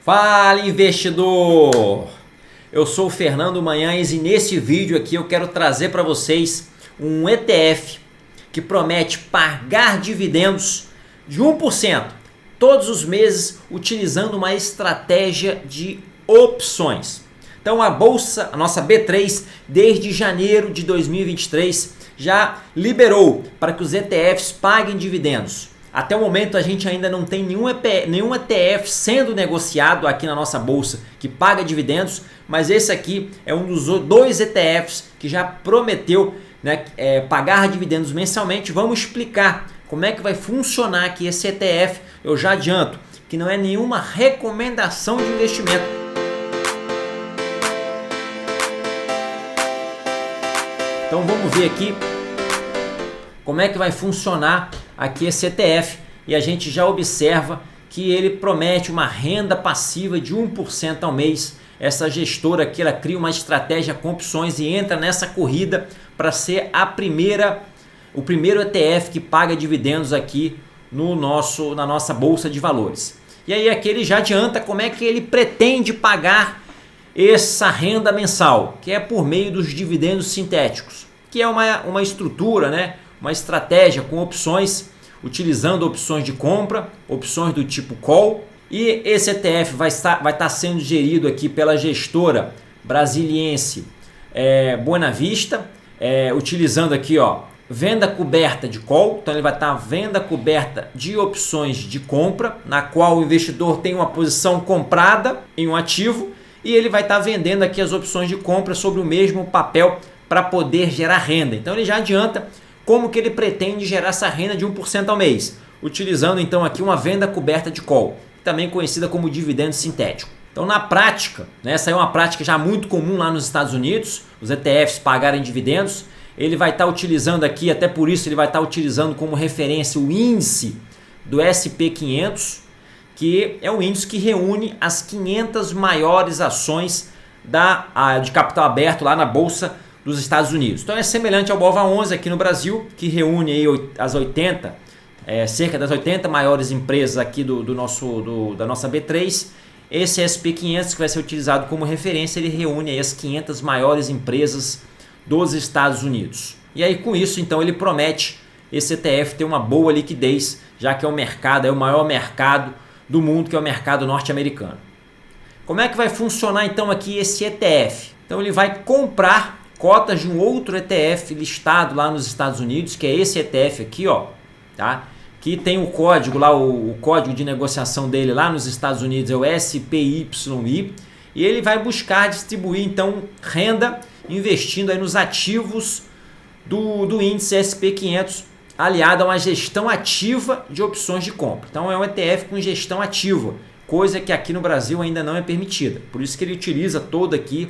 Fala, investidor! Eu sou o Fernando Manhães e nesse vídeo aqui eu quero trazer para vocês um ETF que promete pagar dividendos de 1% todos os meses utilizando uma estratégia de opções. Então a bolsa, a nossa B3, desde janeiro de 2023 já liberou para que os ETFs paguem dividendos. Até o momento a gente ainda não tem nenhum ETF sendo negociado aqui na nossa bolsa que paga dividendos, mas esse aqui é um dos dois ETFs que já prometeu, né, pagar dividendos mensalmente. Vamos explicar como é que vai funcionar aqui esse ETF. Eu já adianto que não é nenhuma recomendação de investimento. Então vamos ver aqui como é que vai funcionar aqui esse ETF, e a gente já observa que ele promete uma renda passiva de 1% ao mês. Essa gestora aqui, ela cria uma estratégia com opções e entra nessa corrida para ser o primeiro ETF que paga dividendos aqui na nossa bolsa de valores. E aí aqui ele já adianta como é que ele pretende pagar essa renda mensal, que é por meio dos dividendos sintéticos, que é uma estrutura, né? Uma estratégia com opções, utilizando opções de compra, opções do tipo call. E esse ETF vai estar sendo gerido aqui pela gestora brasiliense Buena Vista, utilizando aqui venda coberta de call. Então ele vai estar venda coberta de opções de compra, na qual o investidor tem uma posição comprada em um ativo e ele vai estar vendendo aqui as opções de compra sobre o mesmo papel para poder gerar renda. Então ele já adianta como que ele pretende gerar essa renda de 1% ao mês, utilizando então aqui uma venda coberta de call, também conhecida como dividendo sintético. Então na prática, né, essa é uma prática já muito comum lá nos Estados Unidos, os ETFs pagarem dividendos. Ele vai estar utilizando aqui, até por isso ele vai estar utilizando como referência o índice do S&P 500, que é o índice que reúne as 500 maiores ações de capital aberto lá na Bolsa dos Estados Unidos. Então é semelhante ao BOVA11 aqui no Brasil, que reúne aí cerca das 80 maiores empresas aqui da nossa B3. Esse SP 500 que vai ser utilizado como referência, ele reúne aí as 500 maiores empresas dos Estados Unidos. E aí com isso então ele promete esse ETF ter uma boa liquidez, já que é o maior mercado do mundo, que é o mercado norte-americano. Como é que vai funcionar então aqui esse ETF? Então ele vai comprar cotas de um outro ETF listado lá nos Estados Unidos, que é esse ETF aqui, tá? Que tem o código lá, o código de negociação dele lá nos Estados Unidos é o SPYI, e ele vai buscar distribuir então renda investindo aí nos ativos do índice SP 500, aliado a uma gestão ativa de opções de compra. Então é um ETF com gestão ativa, coisa que aqui no Brasil ainda não é permitida. Por isso que ele utiliza toda aqui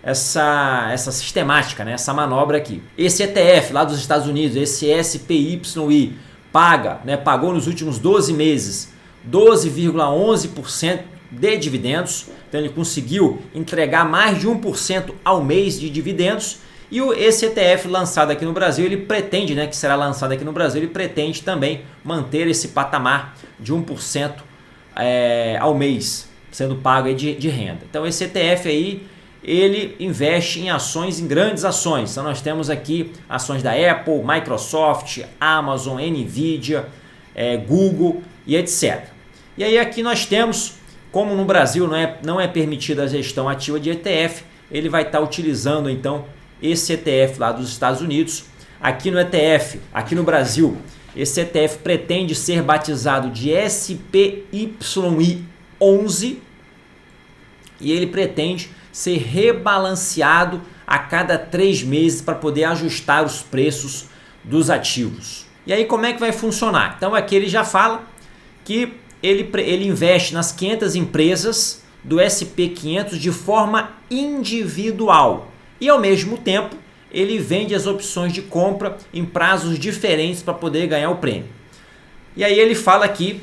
essa sistemática, né? Essa manobra aqui. Esse ETF lá dos Estados Unidos, esse SPYI, pagou nos últimos 12 meses 12,11% de dividendos. Então ele conseguiu entregar mais de 1% ao mês de dividendos. E esse ETF lançado aqui no Brasil, ele pretende, que será lançado aqui no Brasil, ele pretende também manter esse patamar de 1% ao mês, sendo pago aí de renda. Então esse ETF aí, ele investe em grandes ações. Então nós temos aqui ações da Apple, Microsoft, Amazon, Nvidia, Google e etc. E aí aqui nós temos, como no Brasil não é permitida a gestão ativa de ETF, ele vai estar utilizando então esse ETF lá dos Estados Unidos. Aqui no Brasil, esse ETF pretende ser batizado de SPYI 11 e ele pretende ser rebalanceado a cada 3 meses para poder ajustar os preços dos ativos. E aí como é que vai funcionar? Então aqui ele já fala que ele investe nas 500 empresas do SP 500 de forma individual e ao mesmo tempo ele vende as opções de compra em prazos diferentes para poder ganhar o prêmio. E aí ele fala aqui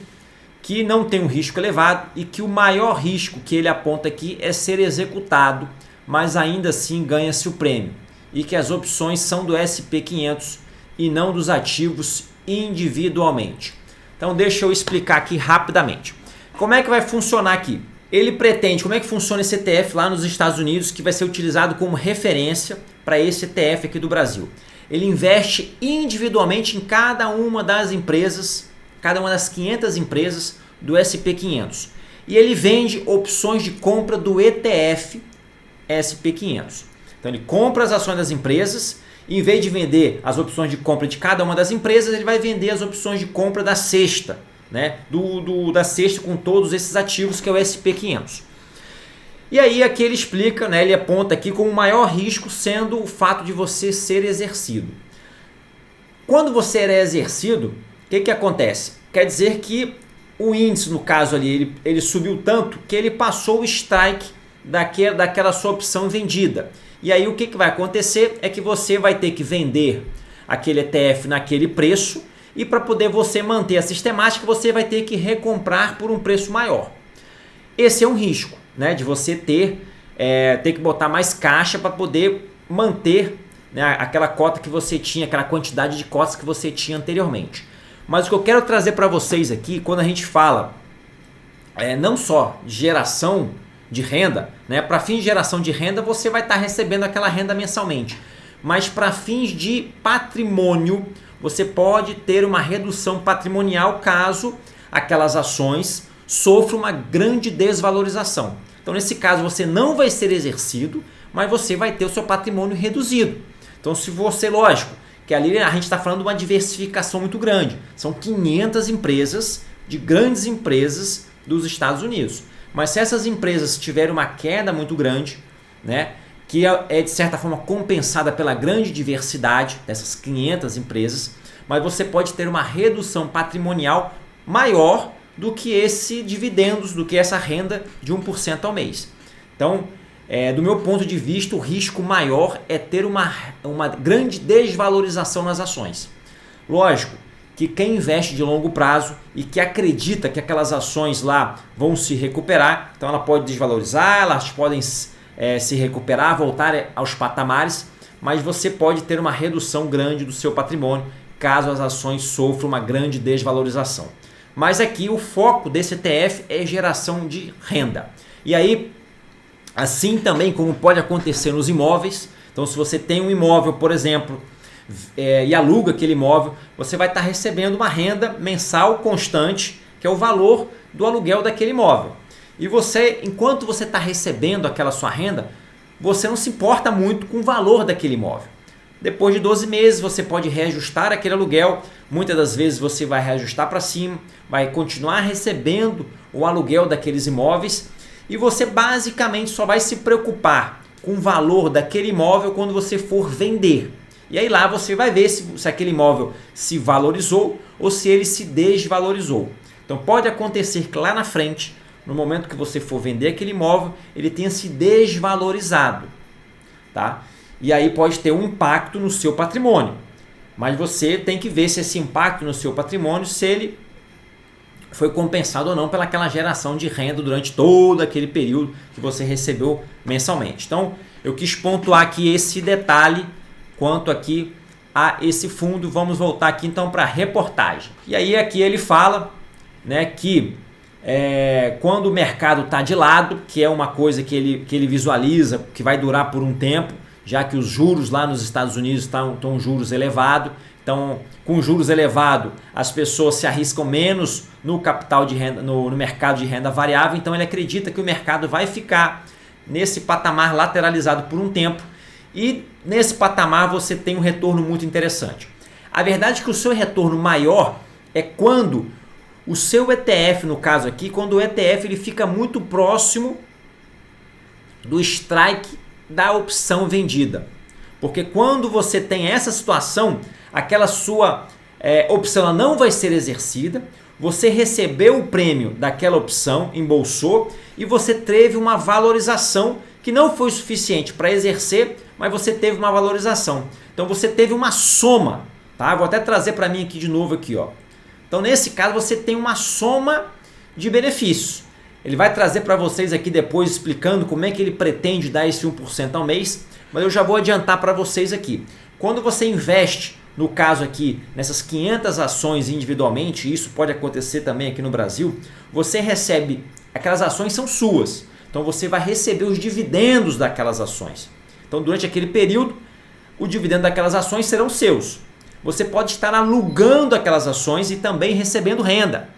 que não tem um risco elevado e que o maior risco que ele aponta aqui é ser executado, mas ainda assim ganha-se o prêmio, e que as opções são do SP 500 e não dos ativos individualmente. Então deixa eu explicar aqui rapidamente. Como é que vai funcionar aqui? ele pretende, como é que funciona esse ETF lá nos Estados Unidos, que vai ser utilizado como referência para esse ETF aqui do Brasil. Ele investe individualmente em cada uma das empresas, cada uma das 500 empresas do SP500. E ele vende opções de compra do ETF SP500. Então ele compra as ações das empresas, e em vez de vender as opções de compra de cada uma das empresas, ele vai vender as opções de compra da cesta, né? Da cesta com todos esses ativos, que é o SP500. E aí aqui ele explica, né? Ele aponta aqui como o maior risco sendo o fato de você ser exercido. Quando você é exercido, o que acontece? Quer dizer que o índice, no caso ali, ele subiu tanto que ele passou o strike daquela sua opção vendida. E aí o que vai acontecer é que você vai ter que vender aquele ETF naquele preço, e para poder você manter a sistemática, você vai ter que recomprar por um preço maior. Esse é um risco, né, de você ter que botar mais caixa para poder manter, né, aquela cota que você tinha, aquela quantidade de cotas que você tinha anteriormente. Mas o que eu quero trazer para vocês aqui, quando a gente fala não só de geração de renda, né, para fins de geração de renda você vai estar recebendo aquela renda mensalmente, mas para fins de patrimônio você pode ter uma redução patrimonial caso aquelas ações sofram uma grande desvalorização. Então nesse caso você não vai ser exercido, mas você vai ter o seu patrimônio reduzido. Então se você, lógico, que ali a gente está falando de uma diversificação muito grande, são 500 empresas de grandes empresas dos Estados Unidos. Mas se essas empresas tiverem uma queda muito grande, né, que é de certa forma compensada pela grande diversidade dessas 500 empresas, mas você pode ter uma redução patrimonial maior do que esse dividendos, do que essa renda de 1% ao mês. Então, do meu ponto de vista, o risco maior é ter uma grande desvalorização nas ações. Lógico que quem investe de longo prazo e que acredita que aquelas ações lá vão se recuperar, então ela pode desvalorizar, elas podem se recuperar, voltar aos patamares, mas você pode ter uma redução grande do seu patrimônio caso as ações sofram uma grande desvalorização. Mas aqui o foco desse ETF é geração de renda. E aí, assim também como pode acontecer nos imóveis, então se você tem um imóvel, por exemplo, e aluga aquele imóvel, você vai estar recebendo uma renda mensal constante, que é o valor do aluguel daquele imóvel. E você, enquanto você está recebendo aquela sua renda, você não se importa muito com o valor daquele imóvel. Depois de 12 meses você pode reajustar aquele aluguel, muitas das vezes você vai reajustar para cima, vai continuar recebendo o aluguel daqueles imóveis e você basicamente só vai se preocupar com o valor daquele imóvel quando você for vender. E aí lá você vai ver se aquele imóvel se valorizou ou se ele se desvalorizou. Então pode acontecer que lá na frente, no momento que você for vender aquele imóvel, ele tenha se desvalorizado, tá? E aí pode ter um impacto no seu patrimônio. Mas você tem que ver se esse impacto no seu patrimônio, se ele foi compensado ou não pelaquela geração de renda durante todo aquele período que você recebeu mensalmente. Então eu quis pontuar aqui esse detalhe quanto aqui a esse fundo. Vamos voltar aqui então para a reportagem. E aí aqui ele fala, né, que quando o mercado está de lado, que é uma coisa que ele visualiza que vai durar por um tempo, já que os juros lá nos Estados Unidos estão juros elevados. Então, com juros elevados, as pessoas se arriscam menos no capital de renda, no mercado de renda variável. Então, ele acredita que o mercado vai ficar nesse patamar lateralizado por um tempo. E nesse patamar você tem um retorno muito interessante. A verdade é que o seu retorno maior é quando o seu ETF, no caso aqui, quando o ETF ele fica muito próximo do strike da opção vendida. Porque quando você tem essa situação, aquela sua opção ela não vai ser exercida, você recebeu o prêmio daquela opção, embolsou, e você teve uma valorização que não foi suficiente para exercer, mas você teve uma valorização. Então você teve uma soma, tá? Vou até trazer para mim aqui de novo aqui, ó. Então nesse caso você tem uma soma de benefícios. Ele vai trazer para vocês aqui depois explicando como é que ele pretende dar esse 1% ao mês, mas eu já vou adiantar para vocês aqui. Quando você investe, no caso aqui, nessas 500 ações individualmente, isso pode acontecer também aqui no Brasil, você recebe aquelas ações são suas. Então você vai receber os dividendos daquelas ações. Então durante aquele período, o dividendo daquelas ações serão seus. Você pode estar alugando aquelas ações e também recebendo renda.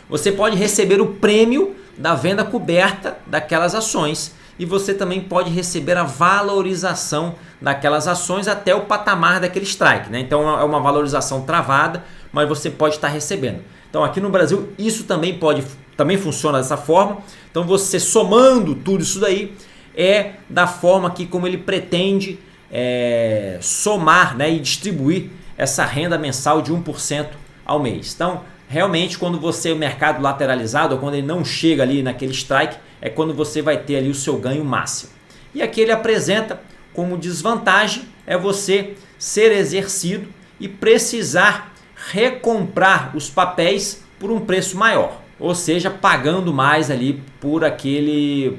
Você pode receber o prêmio da venda coberta daquelas ações e você também pode receber a valorização daquelas ações até o patamar daquele strike, né? Então é uma valorização travada, mas você pode estar recebendo. Então aqui no Brasil isso também funciona dessa forma. Então você somando tudo isso daí é da forma que como ele pretende somar, né, e distribuir essa renda mensal de 1% ao mês. Então realmente quando o mercado lateralizado ou quando ele não chega ali naquele strike é quando você vai ter ali o seu ganho máximo. E aqui ele apresenta como desvantagem é você ser exercido e precisar recomprar os papéis por um preço maior, ou seja, pagando mais ali por aquele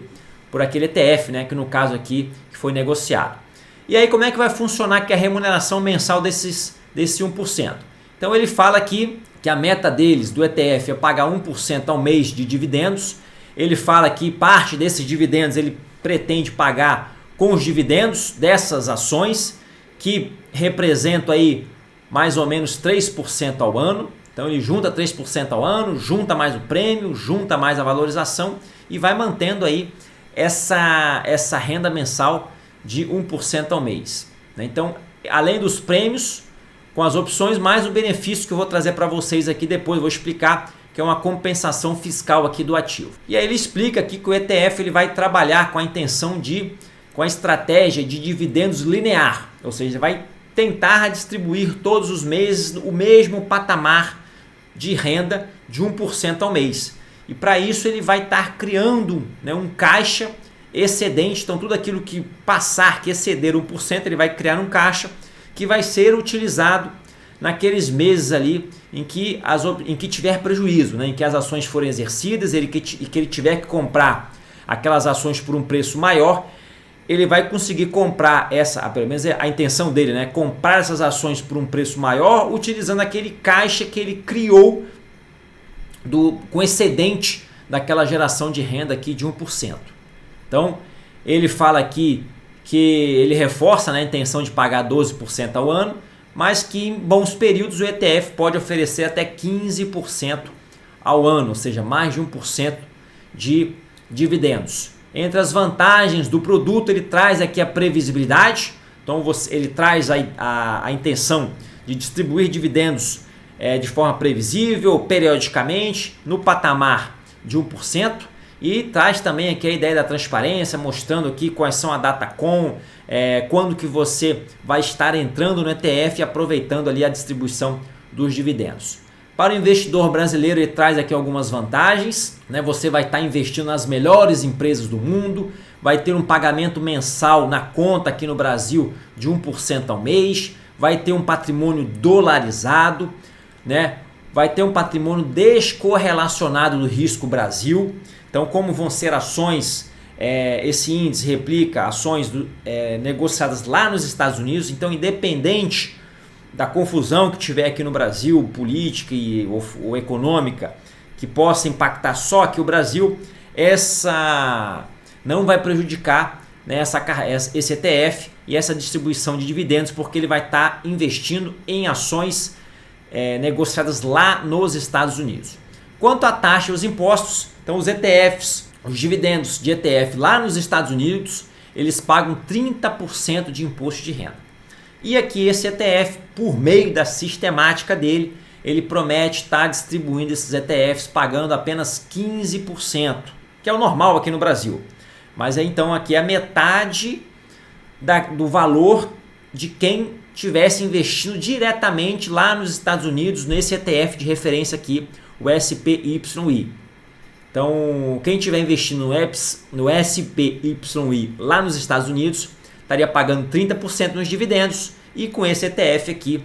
ETF, né, que no caso aqui que foi negociado. E aí como é que vai funcionar aqui a remuneração mensal desse 1%? Então ele fala aqui que a meta deles do ETF é pagar 1% ao mês de dividendos. Ele fala que parte desses dividendos ele pretende pagar com os dividendos dessas ações, que representam aí mais ou menos 3% ao ano. Então ele junta 3% ao ano, junta mais o prêmio, junta mais a valorização e vai mantendo aí essa renda mensal de 1% ao mês. Então, além dos prêmios, com as opções, mais o benefício que eu vou trazer para vocês aqui depois, eu vou explicar que é uma compensação fiscal aqui do ativo. E aí ele explica aqui que o ETF ele vai trabalhar com a estratégia de dividendos linear, ou seja, vai tentar distribuir todos os meses o mesmo patamar de renda de 1% ao mês. E para isso ele vai estar criando, né, um caixa excedente. Então tudo aquilo que passar, que exceder 1%, ele vai criar um caixa que vai ser utilizado naqueles meses ali em que tiver prejuízo, né, em que as ações forem exercidas e que ele tiver que comprar aquelas ações por um preço maior, ele vai conseguir comprar pelo menos a intenção dele, né, comprar essas ações por um preço maior utilizando aquele caixa que ele criou com excedente daquela geração de renda aqui de 1%. Então, ele fala aqui que ele reforça, né, a intenção de pagar 12% ao ano, mas que em bons períodos o ETF pode oferecer até 15% ao ano, ou seja, mais de 1% de dividendos. Entre as vantagens do produto, ele traz aqui a previsibilidade. Então ele traz a intenção de distribuir dividendos de forma previsível, periodicamente, no patamar de 1%. E traz também aqui a ideia da transparência, mostrando aqui quais são a datacom, quando que você vai estar entrando no ETF e aproveitando ali a distribuição dos dividendos. Para o investidor brasileiro, ele traz aqui algumas vantagens, né? Você vai estar investindo nas melhores empresas do mundo, vai ter um pagamento mensal na conta aqui no Brasil de 1% ao mês, vai ter um patrimônio dolarizado, né? Vai ter um patrimônio descorrelacionado do risco Brasil. Então, como vão ser ações, esse índice replica ações negociadas lá nos Estados Unidos, então independente da confusão que tiver aqui no Brasil, política ou econômica, que possa impactar só aqui o Brasil, essa não vai prejudicar, né, esse ETF e essa distribuição de dividendos, porque ele vai estar investindo em ações negociadas lá nos Estados Unidos. Quanto à taxa e os impostos, então os ETFs, os dividendos de ETF lá nos Estados Unidos, eles pagam 30% de imposto de renda. E aqui esse ETF, por meio da sistemática dele, ele promete estar distribuindo esses ETFs pagando apenas 15%, que é o normal aqui no Brasil. Mas então aqui é a metade do valor de quem tivesse investindo diretamente lá nos Estados Unidos, nesse ETF de referência aqui, o SPYI. Então, quem estiver investindo no SPYI lá nos Estados Unidos, estaria pagando 30% nos dividendos e com esse ETF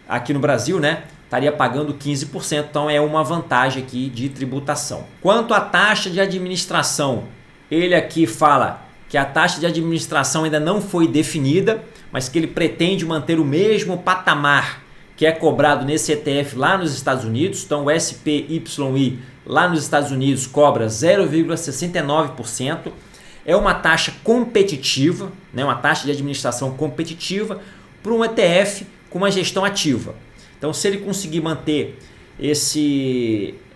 aqui no Brasil, né, estaria pagando 15%, então é uma vantagem aqui de tributação. Quanto à taxa de administração, ele aqui fala que a taxa de administração ainda não foi definida, mas que ele pretende manter o mesmo patamar que é cobrado nesse ETF lá nos Estados Unidos. Então o SPYI lá nos Estados Unidos cobra 0,69%. É uma taxa competitiva, né, uma taxa de administração competitiva para um ETF com uma gestão ativa. Então, se ele conseguir manter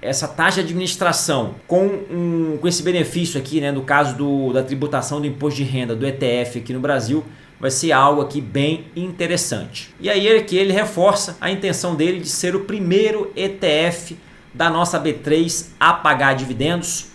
essa taxa de administração com esse benefício aqui, né, no caso da tributação do imposto de renda do ETF aqui no Brasil, vai ser algo aqui bem interessante. E aí ele reforça a intenção dele de ser o primeiro ETF da nossa B3 a pagar dividendos.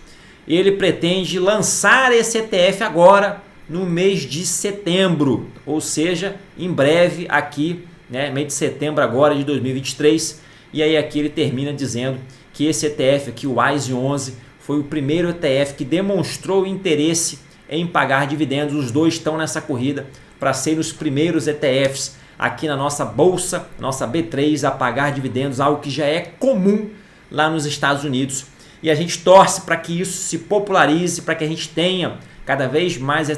Ele pretende lançar esse ETF agora no mês de setembro, ou seja, em breve aqui, né, mês de setembro agora de 2023. E aí aqui ele termina dizendo que esse ETF aqui, o WISE 11, foi o primeiro ETF que demonstrou interesse em pagar dividendos. Os dois estão nessa corrida para serem os primeiros ETFs aqui na nossa bolsa, nossa B3, a pagar dividendos, algo que já é comum lá nos Estados Unidos. E a gente torce para que isso se popularize, para que a gente tenha cada vez mais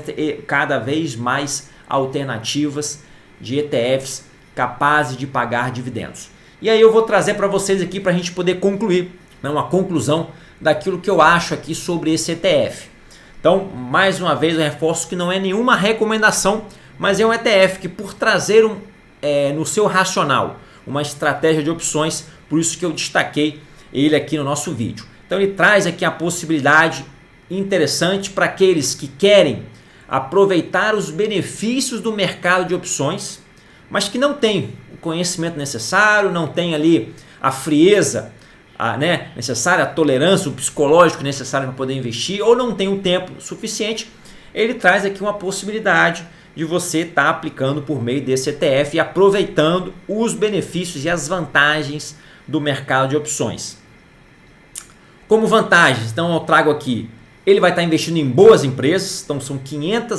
alternativas de ETFs capazes de pagar dividendos. E aí eu vou trazer para vocês aqui para a gente poder concluir, né, uma conclusão daquilo que eu acho aqui sobre esse ETF. Então, mais uma vez eu reforço que não é nenhuma recomendação, mas é um ETF que, por trazer no seu racional uma estratégia de opções, por isso que eu destaquei ele aqui no nosso vídeo. Então ele traz aqui a possibilidade interessante para aqueles que querem aproveitar os benefícios do mercado de opções, mas que não têm o conhecimento necessário, não tem ali a frieza necessária, a tolerância, o psicológico necessário para poder investir, ou não tem o tempo suficiente. Ele traz aqui uma possibilidade de você estar aplicando por meio desse ETF e aproveitando os benefícios e as vantagens do mercado de opções. Como vantagens, então eu trago aqui, ele vai estar investindo em boas empresas, então são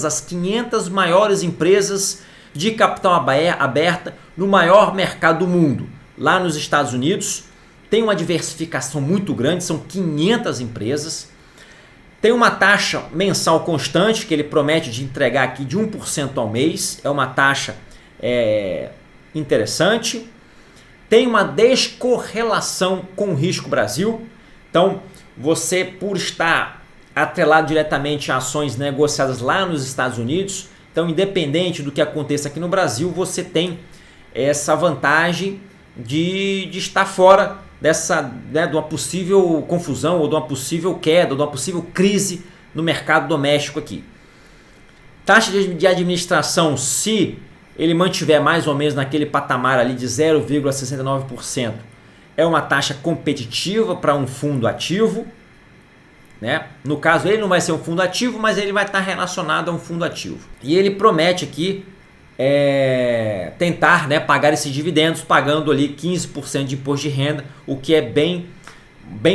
as 500 maiores empresas de capital aberta no maior mercado do mundo, lá nos Estados Unidos. Tem uma diversificação muito grande, são 500 empresas. Tem uma taxa mensal constante que ele promete de entregar aqui de 1% ao mês, é uma taxa interessante. Tem uma descorrelação com o risco Brasil. Então, você, por estar atrelado diretamente a ações negociadas lá nos Estados Unidos, então, independente do que aconteça aqui no Brasil, você tem essa vantagem de estar fora de uma possível confusão, ou de uma possível queda, ou de uma possível crise no mercado doméstico aqui. Taxa de administração, se ele mantiver mais ou menos naquele patamar ali de 0,69%, é uma taxa competitiva para um fundo ativo, né? No caso, ele não vai ser um fundo ativo, mas ele vai estar relacionado a um fundo ativo. E ele promete aqui tentar, né, pagar esses dividendos, pagando ali 15% de imposto de renda, o que é bem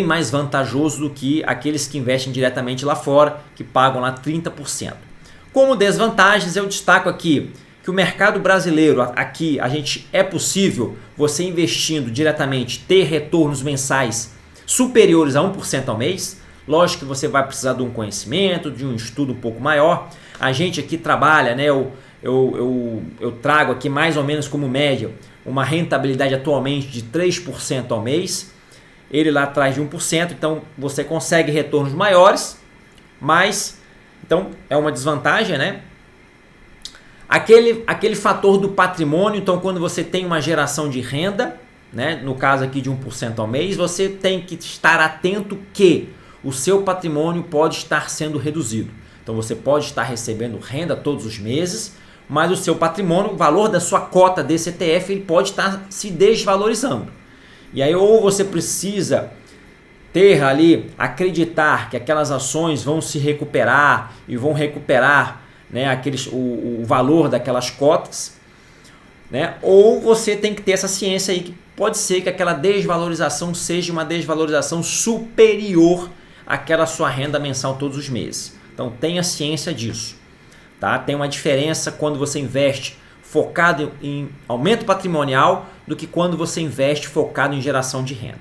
mais vantajoso do que aqueles que investem diretamente lá fora, que pagam lá 30%. Como desvantagens, eu destaco aqui que o mercado brasileiro, aqui é possível você investindo diretamente ter retornos mensais superiores a 1% ao mês. Lógico que você vai precisar de um conhecimento, de um estudo um pouco maior. A gente aqui trabalha, né, eu trago aqui mais ou menos como média uma rentabilidade atualmente de 3% ao mês. Ele lá traz de 1%, então você consegue retornos maiores, mas então é uma desvantagem, né? Aquele fator do patrimônio, então quando você tem uma geração de renda, né, no caso aqui de 1% ao mês, você tem que estar atento que o seu patrimônio pode estar sendo reduzido. Então você pode estar recebendo renda todos os meses, mas o seu patrimônio, o valor da sua cota desse ETF, ele pode estar se desvalorizando. E aí ou você precisa ter ali, acreditar que aquelas ações vão se recuperar e vão recuperar, né, o valor daquelas cotas, né? Ou você tem que ter essa ciência aí que pode ser que aquela desvalorização seja uma desvalorização superior àquela sua renda mensal todos os meses. Então tenha ciência disso, tá? Tem uma diferença quando você investe focado em aumento patrimonial do que quando você investe focado em geração de renda.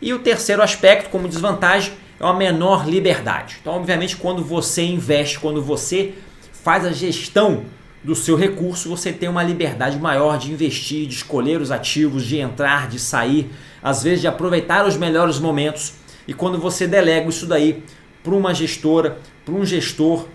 E o terceiro aspecto, como desvantagem, é uma menor liberdade. Então, obviamente, quando você investe, quando você faz a gestão do seu recurso, você tem uma liberdade maior de investir, de escolher os ativos, de entrar, de sair, às vezes de aproveitar os melhores momentos E quando você delega isso daí para uma gestora, para um gestor,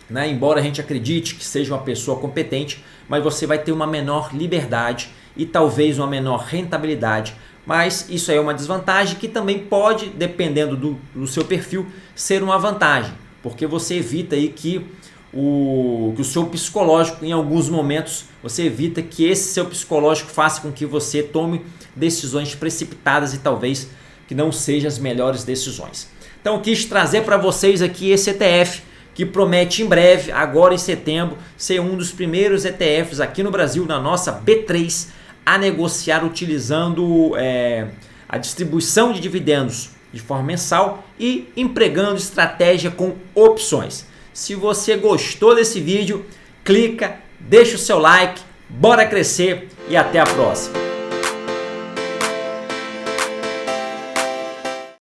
né, embora a gente acredite que seja uma pessoa competente, mas você vai ter uma menor liberdade e talvez uma menor rentabilidade. Mas isso aí é uma desvantagem que também pode, dependendo do seu perfil, ser uma vantagem, porque você evita aí que o seu psicológico, em alguns momentos, você evita que esse seu psicológico faça com que você tome decisões precipitadas e talvez que não sejam as melhores decisões. Então eu quis trazer para vocês aqui esse ETF que promete em breve, agora em setembro, ser um dos primeiros ETFs aqui no Brasil, na nossa B3, a negociar utilizando a distribuição de dividendos de forma mensal e empregando estratégia com opções. Se você gostou desse vídeo, clica, deixa o seu like, bora crescer e até a próxima!